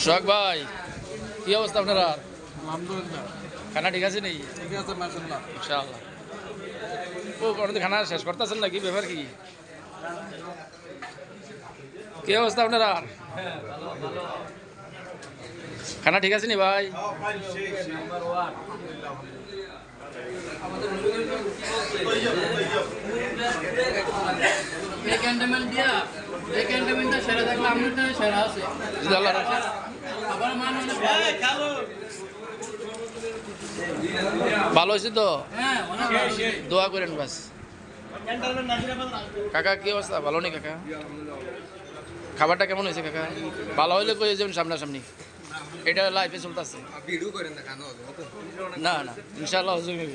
শখ ভাই, কি অবস্থা আপনার? আলহামদুলিল্লাহ, খানা ঠিক আছে নেই? ঠিক আছে মাশাআল্লাহ। ইনশাআল্লাহ। ও কোনদিন খানা শেষ করতেছেন নাকি? ব্যাপার কি? কি অবস্থা আপনার? খানা ঠিক আছে নি ভাই? ভালো হয়েছে তো? দোয়া করেন বাস। কাকা কি অবস্থা? ভালো নেই কাকা? খাবারটা কেমন হয়েছে কাকা? ভালো হইলে কই যাবেন সামনাসামনি, এটা লাইফে চলতেছে। না না, ইনশাআল্লাহ হজম হইব।